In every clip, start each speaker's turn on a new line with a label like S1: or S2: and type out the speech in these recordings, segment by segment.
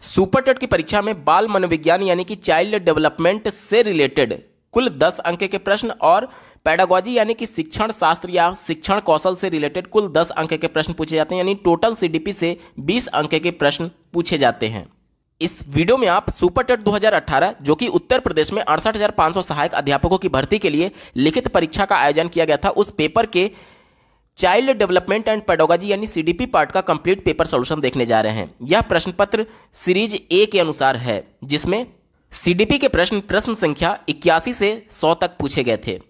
S1: Super TET की परीक्षा में बाल मनोविज्ञान यानी कि चाइल्ड डेवलपमेंट से रिलेटेड कुल 10 अंक के प्रश्न और पेडागोजी यानी कि शिक्षण शास्त्र या शिक्षण कौशल से रिलेटेड कुल 10 अंक के प्रश्न पूछे जाते हैं, यानी टोटल सीडीपी से 20 अंक के प्रश्न पूछे जाते हैं। इस वीडियो में आप सुपर टेट 2018 जो कि उत्तर प्रदेश में 68,500 सहायक अध्यापकों की भर्ती के लिए लिखित परीक्षा का आयोजन किया गया था, उस पेपर के चाइल्ड डेवलपमेंट एंड पेडागोजी यानी सीडीपी पार्ट का कंप्लीट पेपर सॉल्यूशन देखने जा रहे हैं। यह प्रश्न पत्र सीरीज ए के अनुसार है, जिसमें सीडीपी के प्रश्न संख्या 81 से 100 तक पूछे गए थे।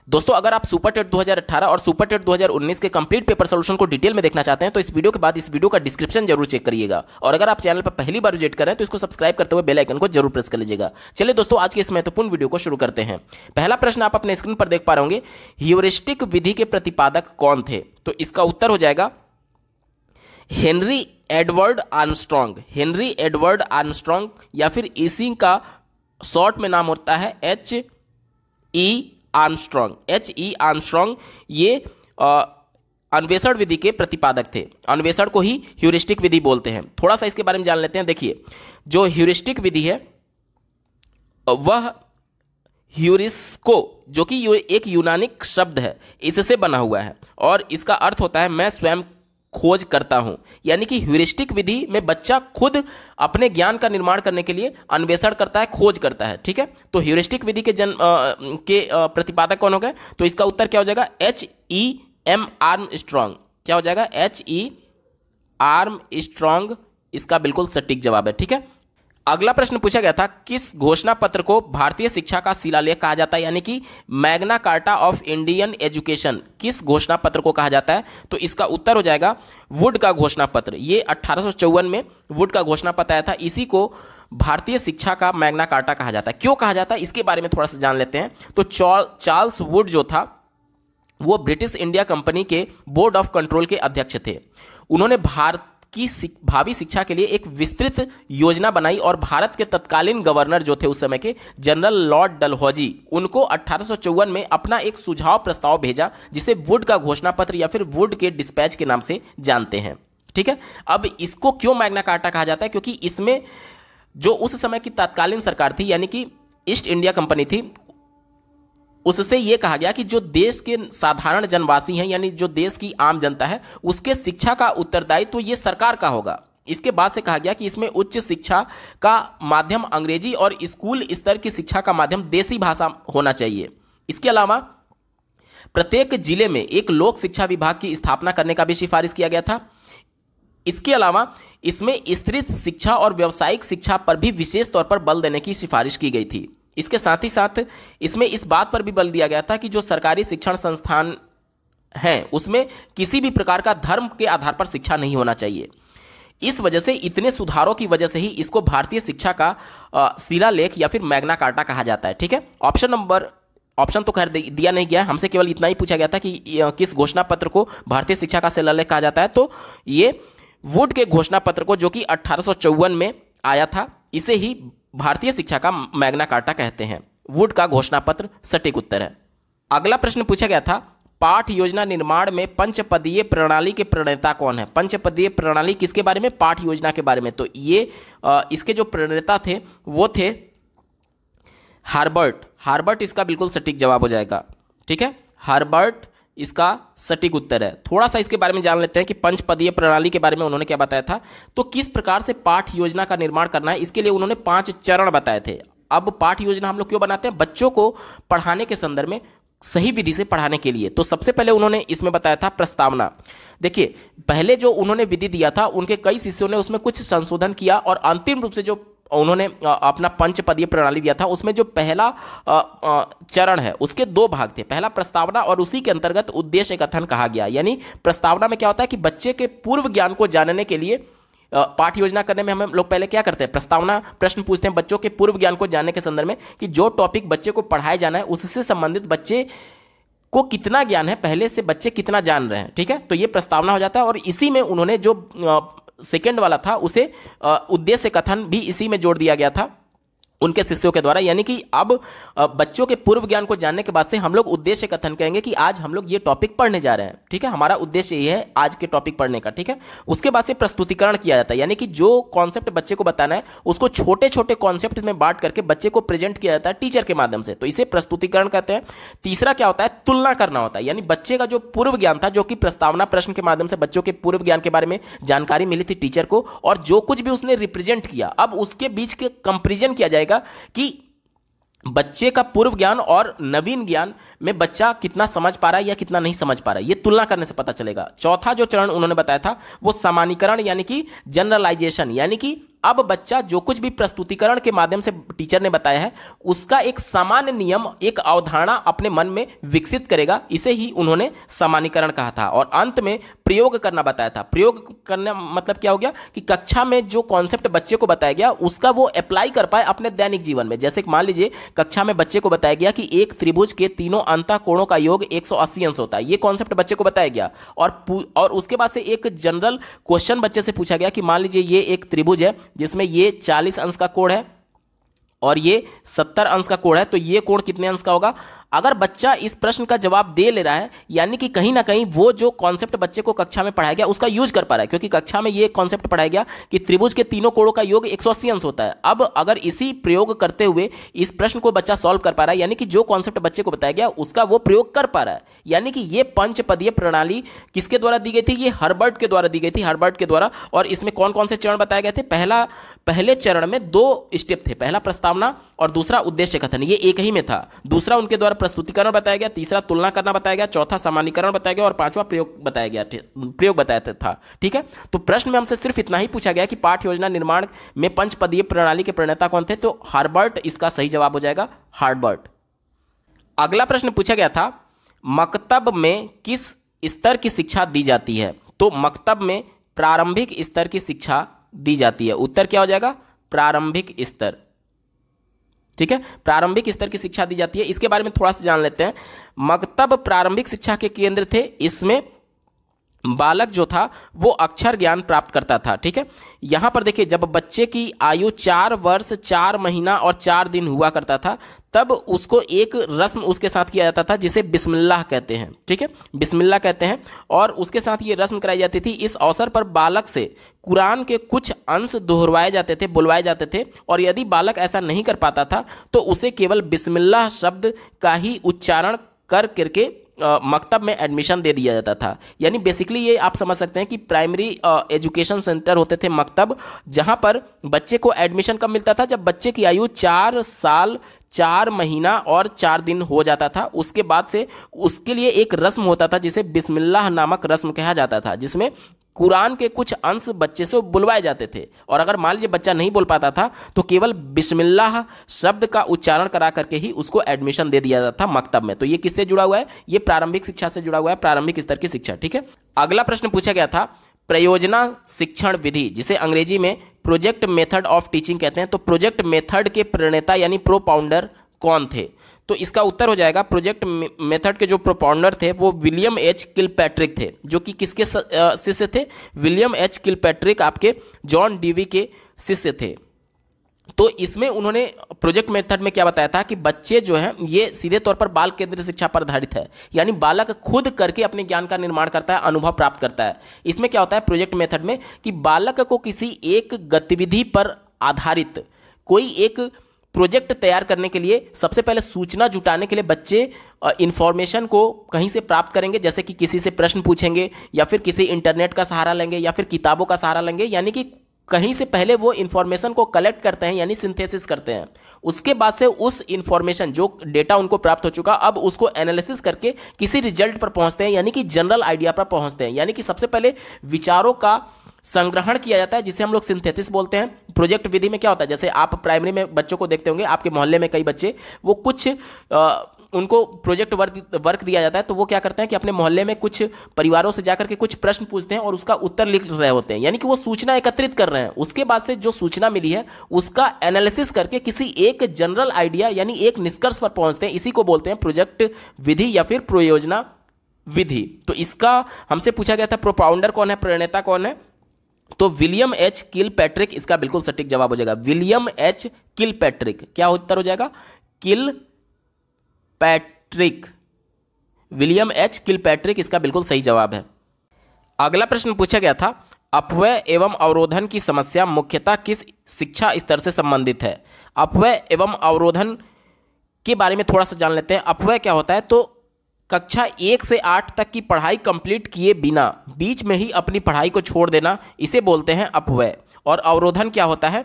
S1: दोस्तों, अगर आप सुपर टेट 2018 और सुपर टेट 2019 के कंप्लीट पेपर सॉल्यूशन को डिटेल में देखना चाहते हैं तो इस वीडियो के बाद इस वीडियो का डिस्क्रिप्शन जरूर चेक करिएगा, और अगर आप चैनल पर पहली बार विजिट कर रहे हैं तो इसको सब्सक्राइब करते हुए बेल आइकन को जरूर प्रेस कर लीजिएगा। चलिए दोस्तों, आज के इस महत्वपूर्ण वीडियो को शुरू करते हैं। पहला प्रश्न आप अपने स्क्रीन पर देख पा रहे होंगे, ह्यूरिस्टिक विधि के प्रतिपादक कौन थे? तो इसका उत्तर हो जाएगा Henry Edward Armstrong. Henry Edward Armstrong, या फिर इसी का शॉर्ट में नाम होता है H.E. आर्मस्ट्रॉन्ग। H.E. आर्मस्ट्रॉन्ग ये अन्वेषण विधि के प्रतिपादक थे। अन्वेषण को ही ह्यूरिस्टिक विधि बोलते हैं। थोड़ा सा इसके बारे में जान लेते हैं। देखिए, जो ह्यूरिस्टिक विधि है वह ह्यूरिस्को, जो कि एक यूनानी शब्द है, इससे बना हुआ है और इसका अर्थ होता है मैं स्वयं खोज करता हूं। यानी कि ह्यूरिस्टिक विधि में बच्चा खुद अपने ज्ञान का निर्माण करने के लिए अन्वेषण करता है, खोज करता है। ठीक है, तो ह्यूरिस्टिक विधि के प्रतिपादक कौन हो गए? तो इसका उत्तर क्या हो जाएगा? H.E.M. आर्मस्ट्रॉन्ग। क्या हो जाएगा? H.E. आर्मस्ट्रॉन्ग इसका बिल्कुल सटीक जवाब है। ठीक है, अगला प्रश्न पूछा गया था, किस घोषणा पत्र को भारतीय शिक्षा का शिलालेख कहा जाता है, यानी कि Magna carta of Indian education किस घोषणा पत्र को कहा जाता है? तो इसका उत्तर हो जाएगा वुड का घोषणा पत्र। ये 1854 में वुड का घोषणा पत्र आया था, इसी को भारतीय शिक्षा का मैग्ना कार्टा कहा जाता है। क्यों कहा जाता है इसके बारे में थोड़ा सा जान लेते हैं। तो चार्ल्स वुड जो था वो ब्रिटिश इंडिया कंपनी के बोर्ड ऑफ कंट्रोल के अध्यक्ष थे। उन्होंने भारत की भावी शिक्षा के लिए एक विस्तृत योजना बनाई और भारत के तत्कालीन गवर्नर जो थे उस समय के जनरल लॉर्ड डलहौजी, उनको 1854 में अपना एक सुझाव प्रस्ताव भेजा, जिसे वुड का घोषणा पत्र या फिर वुड के डिस्पैच के नाम से जानते हैं। ठीक है, अब इसको क्यों मैग्ना कार्टा कहा जाता है? क्योंकि इसमें जो उस समय की तत्कालीन सरकार थी, यानी कि ईस्ट इंडिया कंपनी थी, उससे यह कहा गया कि जो देश के साधारण जनवासी हैं, यानी जो देश की आम जनता है, उसके शिक्षा का उत्तरदायित्व तो ये सरकार का होगा। इसके बाद से कहा गया कि इसमें उच्च शिक्षा का माध्यम अंग्रेजी और स्कूल स्तर की शिक्षा का माध्यम देसी भाषा होना चाहिए। इसके अलावा प्रत्येक जिले में एक लोक शिक्षा विभाग की स्थापना करने का भी सिफारिश किया गया था। इसके अलावा इसमें स्त्री शिक्षा और व्यावसायिक शिक्षा पर भी विशेष तौर पर बल देने की सिफारिश की गई थी। इसके साथ ही साथ इसमें इस बात पर भी बल दिया गया था कि जो सरकारी शिक्षण संस्थान हैं उसमें किसी भी प्रकार का धर्म के आधार पर शिक्षा नहीं होना चाहिए। इस वजह से, इतने सुधारों की वजह से ही इसको भारतीय शिक्षा का शिलालेख या फिर मैग्ना कार्टा कहा जाता है। ठीक है, ऑप्शन तो खैर दिया नहीं गया, हमसे केवल इतना ही पूछा गया था कि किस घोषणा पत्र को भारतीय शिक्षा का शिलालेख कहा जाता है। तो ये वुड के घोषणा पत्र को, जो कि 1854 में आया था, इसे ही भारतीय शिक्षा का मैग्ना कार्टा कहते हैं। वुड का घोषणा पत्र सटीक उत्तर है। अगला प्रश्न पूछा गया था, पाठ योजना निर्माण में पंचपदीय प्रणाली के प्रणेता कौन है? पंचपदीय प्रणाली किसके बारे में? पाठ योजना के बारे में। तो ये इसके जो प्रणेता थे वो थे हार्बर्ट। हार्बर्ट इसका बिल्कुल सटीक जवाब हो जाएगा। ठीक है, हार्बर्ट इसका सटीक उत्तर है। थोड़ा सा इसके बारे में जान लेते हैं कि पंचपदीय प्रणाली के बारे में उन्होंने क्या बताया था। तो किस प्रकार से पाठ योजना का निर्माण करना है, इसके लिए उन्होंने 5 चरण बताए थे। अब पाठ योजना हम लोग क्यों बनाते हैं? बच्चों को पढ़ाने के संदर्भ में सही विधि से पढ़ाने के लिए। तो सबसे पहले उन्होंने इसमें बताया था प्रस्तावना। देखिए, पहले जो उन्होंने विधि दिया था, उनके कई शिष्यों ने उसमें कुछ संशोधन किया और अंतिम रूप से जो उन्होंने अपना पंचपदीय प्रणाली दिया था, उसमें जो पहला चरण है उसके 2 भाग थे। पहला प्रस्तावना और उसी के अंतर्गत उद्देश्य कथन कहा गया। यानी प्रस्तावना में क्या होता है कि बच्चे के पूर्व ज्ञान को जानने के लिए पाठ योजना करने में हम लोग पहले क्या करते हैं? प्रस्तावना प्रश्न पूछते हैं बच्चों के पूर्व ज्ञान को जानने के संदर्भ में, कि जो टॉपिक बच्चे को पढ़ाया जाना है उससे संबंधित बच्चे को कितना ज्ञान है, पहले से बच्चे कितना जान रहे हैं। ठीक है, तो ये प्रस्तावना हो जाता है। और इसी में उन्होंने जो सेकेंड वाला था उसे उद्देश्य कथन भी इसी में जोड़ दिया गया था। उनके शिष्यों के द्वारा। यानी कि अब बच्चों के पूर्व ज्ञान को जानने के बाद से हम लोग उद्देश्य कथन कहेंगे कि आज हम लोग ये टॉपिक पढ़ने जा रहे हैं, ठीक है। हमारा उद्देश्य ये है आज के टॉपिक पढ़ने का, ठीक है। उसके बाद से प्रस्तुतिकरण किया जाता है, यानी कि जो कॉन्सेप्ट बच्चे को बताना है उसको छोटे छोटे कॉन्सेप्ट में बांट करके बच्चे को प्रेजेंट किया जाता है टीचर के माध्यम से, तो इसे प्रस्तुतिकरण कहते हैं। तीसरा क्या होता है, तुलना करना होता है, यानी बच्चे का जो पूर्व ज्ञान था, जो कि प्रस्तावना प्रश्न के माध्यम से बच्चों के पूर्व ज्ञान के बारे में जानकारी मिली थी टीचर को, और जो कुछ भी उसने रिप्रेजेंट किया, अब उसके बीच के कंपेरिजन किया जाएगा कि बच्चे का पूर्व ज्ञान और नवीन ज्ञान में बच्चा कितना समझ पा रहा है या कितना नहीं समझ पा रहा है, ये तुलना करने से पता चलेगा। चौथा जो चरण उन्होंने बताया था वो सामान्यीकरण यानी कि जनरलाइजेशन, यानी कि अब बच्चा जो कुछ भी प्रस्तुतिकरण के माध्यम से टीचर ने बताया है उसका एक सामान्य नियम, एक अवधारणा अपने मन में विकसित करेगा, इसे ही उन्होंने सामान्यीकरण कहा था। और अंत में प्रयोग करना बताया था। प्रयोग करना मतलब क्या हो गया कि कक्षा में जो कॉन्सेप्ट बच्चे को बताया गया उसका वो अप्लाई कर पाए अपने दैनिक जीवन में। जैसे मान लीजिए कक्षा में बच्चे को बताया गया कि एक त्रिभुज के तीनों अंतः कोणों का योग 180 अंश होता है, ये कॉन्सेप्ट बच्चे को बताया गया। और उसके बाद से एक जनरल क्वेश्चन बच्चे से पूछा गया कि मान लीजिए ये एक त्रिभुज है जिसमें ये 40 अंश का कोण है और ये 70 अंश का कोण है, तो ये कोण कितने अंश का होगा। अगर बच्चा इस प्रश्न का जवाब दे ले रहा है, यानी कि कहीं ना कहीं वो जो कॉन्सेप्ट बच्चे को कक्षा में पढ़ाया गया उसका यूज कर पा रहा है, क्योंकि कक्षा में ये कॉन्सेप्ट पढ़ाया गया कि त्रिभुज के तीनों कोणों का योग 180 अंश होता है। अब अगर इसी प्रयोग करते हुए इस प्रश्न को बच्चा सॉल्व कर पा रहा है, यानी कि जो कॉन्सेप्ट बच्चे को बताया गया उसका वो प्रयोग कर पा रहा है, यानी कि ये पंचपदीय प्रणाली किसके द्वारा दी गई थी, ये हर्बर्ट के द्वारा दी गई थी, हर्बर्ट के द्वारा। और इसमें कौन कौन से चरण बताए गए थे, पहले चरण में 2 स्टेप थे, पहला प्रस्तावना और दूसरा उद्देश्य कथन, ये एक ही में था। दूसरा उनके द्वारा प्रस्तुतिकरण बताया गया, तीसरा तुलना करना बताया गया, चौथा सामान्यीकरण बताया गया और पांचवा प्रयोग बताया था, ठीक है। तो प्रश्न में हमसे सिर्फ इतना ही पूछा गया कि पाठ्य योजना निर्माण में पंचपदीय प्रणाली के प्रणेता कौन थे, तो हर्बर्ट इसका सही जवाब हो जाएगा, हर्बर्ट। अगला प्रश्न पूछा गया था मकतब में किस स्तर की शिक्षा दी जाती है, तो मकतब में प्रारंभिक स्तर की शिक्षा दी जाती है। उत्तर क्या हो जाएगा, प्रारंभिक स्तर, ठीक है, प्रारंभिक स्तर की शिक्षा दी जाती है। इसके बारे में थोड़ा सा जान लेते हैं। मकतब प्रारंभिक शिक्षा के केंद्र थे, इसमें बालक जो था वो अक्षर ज्ञान प्राप्त करता था, ठीक है। यहां पर देखिए जब बच्चे की आयु 4 वर्ष 4 महीना और 4 दिन हुआ करता था तब उसको एक रस्म उसके साथ किया जाता था जिसे बिस्मिल्लाह कहते हैं, ठीक है, बिस्मिल्लाह कहते हैं, और उसके साथ ये रस्म कराई जाती थी। इस अवसर पर बालक से कुरान के कुछ अंश दोहरवाए जाते थे, बुलवाए जाते थे, और यदि बालक ऐसा नहीं कर पाता था तो उसे केवल बिस्मिल्लाह शब्द का ही उच्चारण करके मकतब में एडमिशन दे दिया जाता था। यानी बेसिकली ये आप समझ सकते हैं कि प्राइमरी एजुकेशन सेंटर होते थे मकतब, जहां पर बच्चे को एडमिशन कब मिलता था, जब बच्चे की आयु 4 साल 4 महीना और 4 दिन हो जाता था। उसके बाद से उसके लिए एक रस्म होता था जिसे बिस्मिल्लाह नामक रस्म कहा जाता था, जिसमें कुरान के कुछ अंश बच्चे से बुलवाए जाते थे। और अगर मान लीजिए बच्चा नहीं बोल पाता था तो केवल बिस्मिल्लाह शब्द का उच्चारण करा करके ही उसको एडमिशन दे दिया जाता था मकतब में। तो ये किससे जुड़ा हुआ है, ये प्रारंभिक शिक्षा से जुड़ा हुआ है, प्रारंभिक स्तर की शिक्षा, ठीक है। अगला प्रश्न पूछा गया था प्रयोजना शिक्षण विधि, जिसे अंग्रेजी में प्रोजेक्ट मेथड ऑफ टीचिंग कहते हैं, तो प्रोजेक्ट मेथड के प्रणेता यानी प्रोपाउंडर कौन थे, तो इसका उत्तर हो जाएगा प्रोजेक्ट मेथड के जो प्रोपाउंडर थे वो विलियम एच किलपैट्रिक थे, जो कि किसके शिष्य थे, विलियम एच किलपैट्रिक आपके जॉन डीवी के शिष्य थे। तो इसमें उन्होंने प्रोजेक्ट मेथड में क्या बताया था कि बच्चे जो हैं ये सीधे तौर पर बाल केंद्रित शिक्षा पर आधारित है, यानी बालक खुद करके अपने ज्ञान का निर्माण करता है, अनुभव प्राप्त करता है। इसमें क्या होता है प्रोजेक्ट मेथड में कि बालक को किसी एक गतिविधि पर आधारित कोई एक प्रोजेक्ट तैयार करने के लिए सबसे पहले सूचना जुटाने के लिए बच्चे इंफॉर्मेशन को कहीं से प्राप्त करेंगे, जैसे कि किसी से प्रश्न पूछेंगे या फिर किसी इंटरनेट का सहारा लेंगे या फिर किताबों का सहारा लेंगे, यानी कि कहीं से पहले वो इंफॉर्मेशन को कलेक्ट करते हैं यानी सिंथेसिस करते हैं। उसके बाद से उस इंफॉर्मेशन जो डेटा उनको प्राप्त हो चुका अब उसको एनालिसिस करके किसी रिजल्ट पर पहुंचते हैं, यानी कि जनरल आइडिया पर पहुंचते हैं। यानी कि सबसे पहले विचारों का संग्रहण किया जाता है जिसे हम लोग सिंथेसिस बोलते हैं। प्रोजेक्ट विधि में क्या होता है, जैसे आप प्राइमरी में बच्चों को देखते होंगे, आपके मोहल्ले में कई बच्चे वो कुछ उनको प्रोजेक्ट वर्क दिया जाता है तो वो क्या करते हैं कि अपने मोहल्ले में कुछ परिवारों से जाकर के कुछ प्रश्न पूछते हैं और उसका उत्तर लिख रहे होते हैं, यानी कि वो सूचना एकत्रित कर रहे हैं। उसके बाद से जो सूचना मिली है उसका एनालिसिस करके किसी एक जनरल आइडिया यानी एक निष्कर्ष पर पहुंचते हैं। इसी को बोलते हैं प्रोजेक्ट विधि या फिर प्रयोजना विधि। तो इसका हमसे पूछा गया था प्रोपाउंडर कौन है, प्रणेता कौन है, तो विलियम एच किलपैट्रिक इसका बिल्कुल सटीक जवाब हो जाएगा। विलियम एच किलपैट्रिक, क्या उत्तर हो जाएगा? किलपैट्रिक, विलियम एच किलपैट्रिक इसका बिल्कुल सही जवाब है। अगला प्रश्न पूछा गया था, अपव्यय एवं अवरोधन की समस्या मुख्यतः किस शिक्षा स्तर से संबंधित है? अपव्यय एवं अवरोधन के बारे में थोड़ा सा जान लेते हैं। अपव्यय क्या होता है? तो कक्षा 1 से 8 तक की पढ़ाई कंप्लीट किए बिना बीच में ही अपनी पढ़ाई को छोड़ देना, इसे बोलते हैं अपव्यय। और अवरोधन क्या होता है?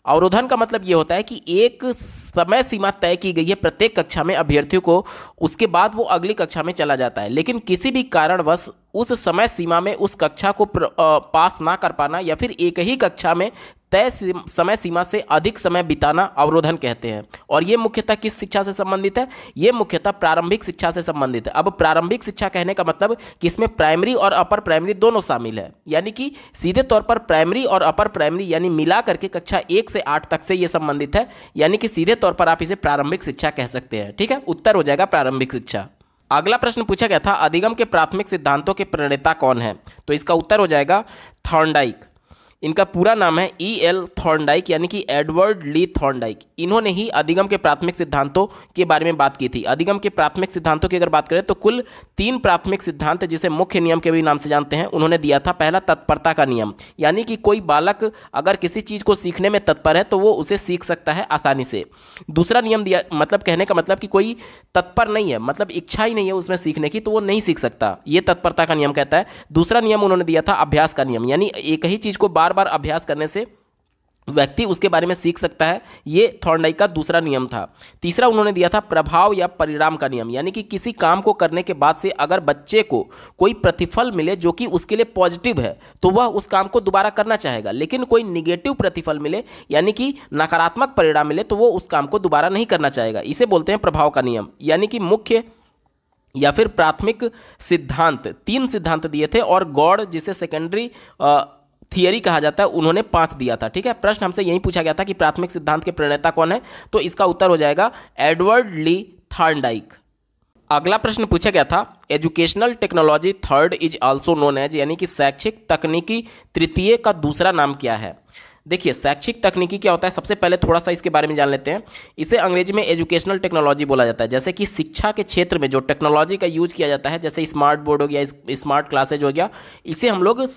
S1: अवरोधन का मतलब ये होता है कि एक समय सीमा तय की गई है प्रत्येक कक्षा में अभ्यर्थियों को, उसके बाद वो अगली कक्षा में चला जाता है, लेकिन किसी भी कारणवश उस समय सीमा में उस कक्षा को पास ना कर पाना या फिर एक ही कक्षा में तय समय सीमा से अधिक समय बिताना अवरोधन कहते हैं। और ये मुख्यतः किस शिक्षा से संबंधित है? ये मुख्यतः प्रारंभिक शिक्षा से संबंधित है। अब प्रारंभिक शिक्षा कहने का मतलब कि इसमें प्राइमरी और अपर प्राइमरी दोनों शामिल है, यानी कि सीधे तौर पर प्राइमरी और अपर प्राइमरी यानी मिला करके कक्षा 1 से 8 तक से ये संबंधित है, यानी कि सीधे तौर पर आप इसे प्रारंभिक शिक्षा कह सकते हैं। ठीक है, उत्तर हो जाएगा प्रारंभिक शिक्षा। अगला प्रश्न पूछा गया था, अधिगम के प्राथमिक सिद्धांतों के प्रणेता कौन है? तो इसका उत्तर हो जाएगा थॉर्नडाइक। इनका पूरा नाम है E.L. थॉर्नडाइक, यानी कि एडवर्ड ली थॉर्नडाइक। इन्होंने ही अधिगम के प्राथमिक सिद्धांतों के बारे में बात की थी। अधिगम के प्राथमिक सिद्धांतों की अगर बात करें तो कुल 3 प्राथमिक सिद्धांत, जिसे मुख्य नियम के भी नाम से जानते हैं, उन्होंने दिया था। पहला तत्परता का नियम, यानी कि कोई बालक अगर किसी चीज़ को सीखने में तत्पर है तो वो उसे सीख सकता है आसानी से। दूसरा नियम दिया, मतलब कहने का मतलब कि कोई तत्पर नहीं है, मतलब इच्छा ही नहीं है उसमें सीखने की, तो वो नहीं सीख सकता, ये तत्परता का नियम कहता है। दूसरा नियम उन्होंने दिया था अभ्यास का नियम, यानी एक ही चीज़ को बार बार अभ्यास करने से व्यक्ति उसके बारे में सीख सकता है, ये थॉर्नडाइक का दूसरा नियम था। तीसरा उन्होंने दिया था प्रभाव या परिणाम का नियम, यानी कि किसी काम को करने के बाद से अगर बच्चे को कोई प्रतिफल मिले जो कि उसके लिए पॉजिटिव है तो वह उस काम को दोबारा करना चाहेगा, लेकिन कोई निगेटिव प्रतिफल मिले यानी कि नकारात्मक परिणाम मिले तो वो उस काम को दोबारा नहीं करना चाहेगा, इसे बोलते हैं प्रभाव का नियम। यानी कि मुख्य या फिर प्राथमिक सिद्धांत 3 सिद्धांत दिए थे, और गॉड जिसे सेकेंडरी थियरी कहा जाता है उन्होंने 5 दिया था। ठीक है, प्रश्न हमसे यही पूछा गया था कि प्राथमिक सिद्धांत के प्रणेता कौन है, तो इसका उत्तर हो जाएगा एडवर्ड ली थॉर्नडाइक। अगला प्रश्न पूछा गया था, educational technology third is also known as, यानी कि शैक्षिक तकनीकी तृतीय का दूसरा नाम क्या है? देखिए, शैक्षिक तकनीकी क्या होता है, सबसे पहले थोड़ा सा इसके बारे में जान लेते हैं। इसे अंग्रेजी में एजुकेशनल टेक्नोलॉजी बोला जाता है। जैसे कि शिक्षा के क्षेत्र में जो टेक्नोलॉजी का यूज किया जाता है, जैसे स्मार्ट बोर्ड हो गया, स्मार्ट क्लासेज हो गया, इसे हम लोग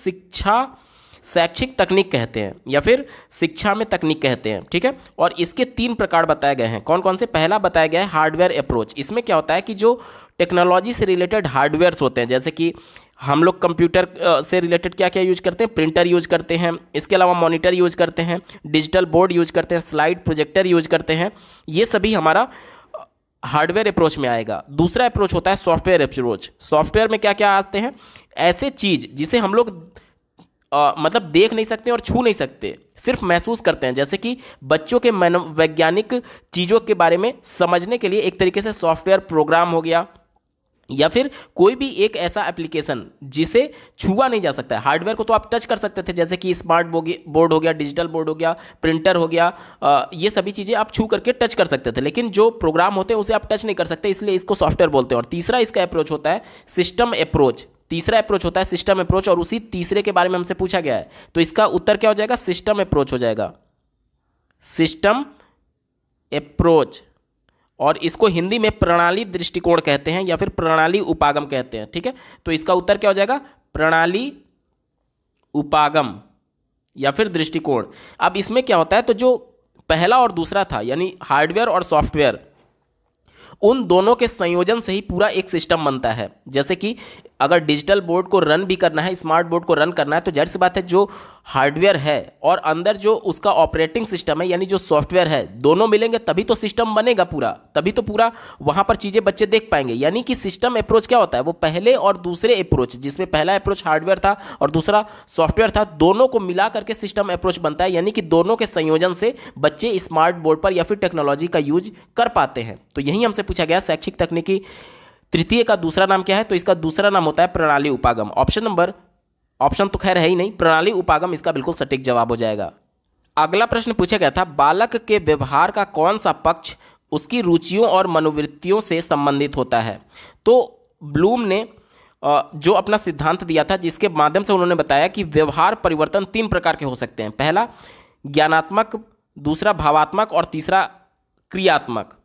S1: शैक्षिक तकनीक कहते हैं या फिर शिक्षा में तकनीक कहते हैं। ठीक है, और इसके 3 प्रकार बताए गए हैं। कौन कौन से? पहला बताया गया है हार्डवेयर अप्रोच। इसमें क्या होता है कि जो टेक्नोलॉजी से रिलेटेड हार्डवेयर्स होते हैं, जैसे कि हम लोग कंप्यूटर से रिलेटेड क्या क्या यूज करते हैं, प्रिंटर यूज करते हैं, इसके अलावा मॉनिटर यूज करते हैं, डिजिटल बोर्ड यूज करते हैं, स्लाइड प्रोजेक्टर यूज करते हैं, ये सभी हमारा हार्डवेयर अप्रोच में आएगा। दूसरा अप्रोच होता है सॉफ्टवेयर अप्रोच। सॉफ्टवेयर में क्या क्या आते हैं? ऐसे चीज़ जिसे हम लोग मतलब देख नहीं सकते और छू नहीं सकते, सिर्फ महसूस करते हैं, जैसे कि बच्चों के मनोवैज्ञानिक चीज़ों के बारे में समझने के लिए एक तरीके से सॉफ्टवेयर प्रोग्राम हो गया, या फिर कोई भी एक ऐसा एप्लीकेशन जिसे छुआ नहीं जा सकता है। हार्डवेयर को तो आप टच कर सकते थे, जैसे कि स्मार्ट बोर्ड हो गया, डिजिटल बोर्ड हो गया, प्रिंटर हो गया, ये सभी चीज़ें आप छू करके टच कर सकते थे, लेकिन जो प्रोग्राम होते हैं उसे आप टच नहीं कर सकते, इसलिए इसको सॉफ्टवेयर बोलते हैं। और तीसरा इसका अप्रोच होता है सिस्टम अप्रोच। तीसरा अप्रोच होता है सिस्टम अप्रोच, और उसी तीसरे के बारे में हमसे पूछा गया है, तो इसका उत्तर क्या हो जाएगा? सिस्टम अप्रोच हो जाएगा, सिस्टम अप्रोच। और इसको हिंदी में प्रणाली दृष्टिकोण कहते हैं या फिर प्रणाली उपागम कहते हैं। ठीक है, तो इसका उत्तर क्या हो जाएगा? प्रणाली उपागम या फिर दृष्टिकोण। अब इसमें क्या होता है, तो जो पहला और दूसरा था यानी हार्डवेयर और सॉफ्टवेयर, उन दोनों के संयोजन से ही पूरा एक सिस्टम बनता है। जैसे कि अगर डिजिटल बोर्ड को रन भी करना है, स्मार्ट बोर्ड को रन करना है, तो जाहिर सी बात है जो हार्डवेयर है और अंदर जो उसका ऑपरेटिंग सिस्टम है यानी जो सॉफ्टवेयर है, दोनों मिलेंगे तभी तो सिस्टम बनेगा पूरा, तभी तो पूरा वहाँ पर चीज़ें बच्चे देख पाएंगे। यानी कि सिस्टम अप्रोच क्या होता है, वो पहले और दूसरे अप्रोच, जिसमें पहला अप्रोच हार्डवेयर था और दूसरा सॉफ्टवेयर था, दोनों को मिला करके सिस्टम अप्रोच बनता है। यानी कि दोनों के संयोजन से बच्चे स्मार्ट बोर्ड पर या फिर टेक्नोलॉजी का यूज कर पाते हैं। तो यही हमसे पूछा गया शैक्षिक तकनीकी तृतीय का दूसरा नाम क्या है, तो इसका दूसरा नाम होता है प्रणाली उपागम। ऑप्शन तो खैर है ही नहीं, प्रणाली उपागम इसका बिल्कुल सटीक जवाब हो जाएगा। अगला प्रश्न पूछा गया था, बालक के व्यवहार का कौन सा पक्ष उसकी रुचियों और मनोवृत्तियों से संबंधित होता है? तो ब्लूम ने जो अपना सिद्धांत दिया था, जिसके माध्यम से उन्होंने बताया कि व्यवहार परिवर्तन 3 प्रकार के हो सकते हैं। पहला ज्ञानात्मक, दूसरा भावात्मक और तीसरा क्रियात्मक।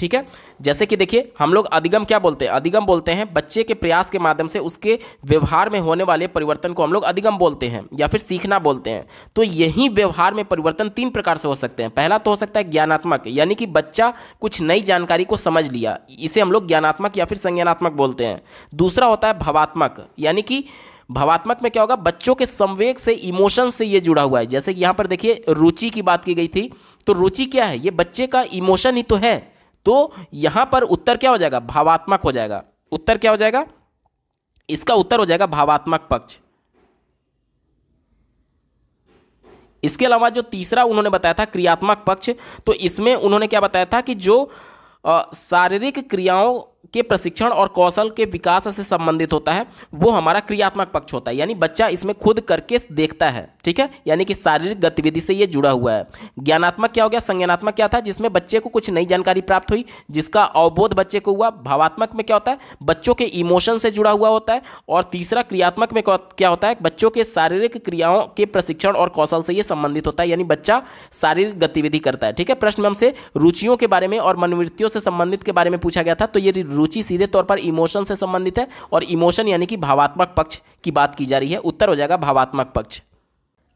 S1: ठीक है, जैसे कि देखिए हम लोग अधिगम क्या बोलते हैं? अधिगम बोलते हैं बच्चे के प्रयास के माध्यम से उसके व्यवहार में होने वाले परिवर्तन को हम लोग अधिगम बोलते हैं या फिर सीखना बोलते हैं। तो यही व्यवहार में परिवर्तन 3 प्रकार से हो सकते हैं। पहला तो हो सकता है ज्ञानात्मक, यानी कि बच्चा कुछ नई जानकारी को समझ लिया, इसे हम लोग ज्ञानात्मक या फिर संज्ञानात्मक बोलते हैं। दूसरा होता है भावात्मक, यानी कि भावात्मक में क्या होगा, बच्चों के संवेग से, इमोशन से ये जुड़ा हुआ है। जैसे कि यहाँ पर देखिए रुचि की बात की गई थी, तो रुचि क्या है? ये बच्चे का इमोशन ही तो है। तो यहां पर उत्तर क्या हो जाएगा? भावात्मक हो जाएगा। उत्तर क्या हो जाएगा? इसका उत्तर हो जाएगा भावात्मक पक्ष। इसके अलावा जो तीसरा उन्होंने बताया था क्रियात्मक पक्ष, तो इसमें उन्होंने क्या बताया था कि जो शारीरिक क्रियाओं के प्रशिक्षण और कौशल के विकास से संबंधित होता है, वो हमारा क्रियात्मक पक्ष होता है, यानी बच्चा इसमें खुद करके देखता है। ठीक है, यानी कि शारीरिक गतिविधि से ये जुड़ा हुआ है। ज्ञानात्मक क्या हो गया? संज्ञानात्मक क्या था? जिसमें बच्चे को कुछ नई जानकारी प्राप्त हुई, जिसका अवबोध बच्चे को हुआ। भावात्मक में क्या होता है? बच्चों के इमोशन से जुड़ा हुआ होता है। और तीसरा क्रियात्मक में क्या होता है? बच्चों के शारीरिक क्रियाओं के प्रशिक्षण और कौशल से ये संबंधित होता है, यानी बच्चा शारीरिक गतिविधि करता है। ठीक है, प्रश्न में हमसे रुचियों के बारे में और मनोवृत्तियों से संबंधित के बारे में पूछा गया था, तो ये रुचि सीधे तौर पर इमोशन से संबंधित है और इमोशन यानी कि भावात्मक पक्ष की बात की जा रही है। उत्तर हो जाएगा भावात्मक पक्ष।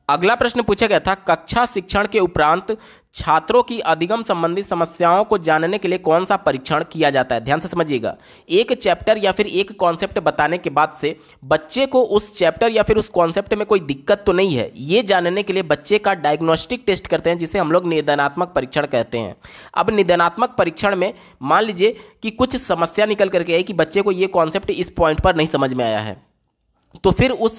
S1: अगला प्रश्न पूछा गया था कक्षा शिक्षण के उपरांत छात्रों की अधिगम संबंधी समस्याओं को जानने के लिए कौन सा परीक्षण किया जाता है? ध्यान से समझिएगा, एक चैप्टर या फिर एक कॉन्सेप्ट बताने के बाद से बच्चे को उस चैप्टर या फिर उस कॉन्सेप्ट में कोई दिक्कत तो नहीं है, ये जानने के लिए बच्चे का डायग्नोस्टिक टेस्ट करते हैं, जिसे हम लोग निदानात्मक परीक्षण कहते हैं। अब निदानात्मक परीक्षण में मान लीजिए कि कुछ समस्या निकल करके आई कि बच्चे को ये कॉन्सेप्ट इस पॉइंट पर नहीं समझ में आया है, तो फिर उस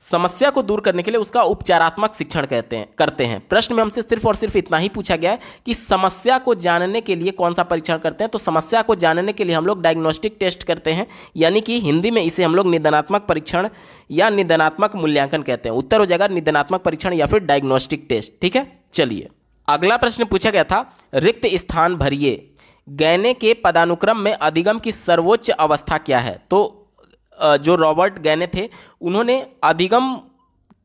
S1: समस्या को दूर करने के लिए उसका उपचारात्मक शिक्षण करते हैं। प्रश्न में हमसे सिर्फ और सिर्फ इतना ही पूछा गया है कि समस्या को जानने के लिए कौन सा परीक्षण करते हैं, तो समस्या को जानने के लिए हम लोग डायग्नोस्टिक टेस्ट करते हैं, यानी कि हिंदी में इसे हम लोग निदानात्मक परीक्षण या निदानात्मक मूल्यांकन कहते हैं। उत्तर हो जाएगा निदानात्मक परीक्षण या फिर डायग्नोस्टिक टेस्ट। ठीक है, चलिए अगला प्रश्न पूछा गया था रिक्त स्थान भरिए, गैने के पदानुक्रम में अधिगम की सर्वोच्च अवस्था क्या है? तो जो रॉबर्ट गैने थे, उन्होंने अधिगम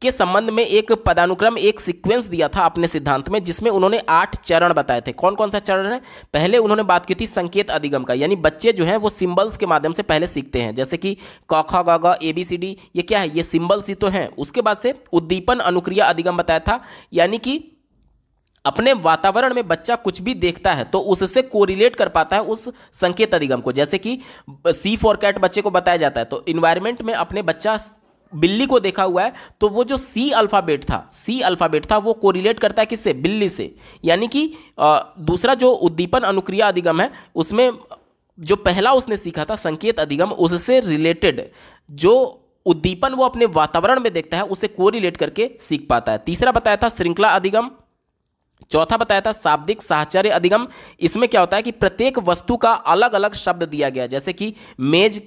S1: के संबंध में एक पदानुक्रम, एक सीक्वेंस दिया था अपने सिद्धांत में, जिसमें उन्होंने 8 चरण बताए थे। कौन कौन सा चरण है? पहले उन्होंने बात की थी संकेत अधिगम का, यानी बच्चे जो हैं वो सिंबल्स के माध्यम से पहले सीखते हैं, जैसे कि क ख ग घ ABCD, ये क्या है? ये सिंबल्स ही तो हैं। उसके बाद से उद्दीपन अनुक्रिया अधिगम बताया था, यानी कि अपने वातावरण में बच्चा कुछ भी देखता है तो उससे कोरिलेट कर पाता है उस संकेत अधिगम को। जैसे कि C फॉर कैट बच्चे को बताया जाता है, तो इन्वायरमेंट में अपने बच्चा बिल्ली को देखा हुआ है, तो वो जो C अल्फ़ाबेट था वो कोरिलेट करता है किससे? बिल्ली से। यानी कि दूसरा जो उद्दीपन अनुक्रिया अधिगम है, उसमें जो पहला उसने सीखा था संकेत अधिगम, उससे रिलेटेड जो उद्दीपन वो अपने वातावरण में देखता है उसे कोरिलेट करके सीख पाता है। तीसरा बताया था श्रृंखला अधिगम। चौथा बताया था शाब्दिक साहचर्य अधिगम। इसमें क्या होता है कि प्रत्येक वस्तु का अलग अलग शब्द दिया गया, जैसे कि मेज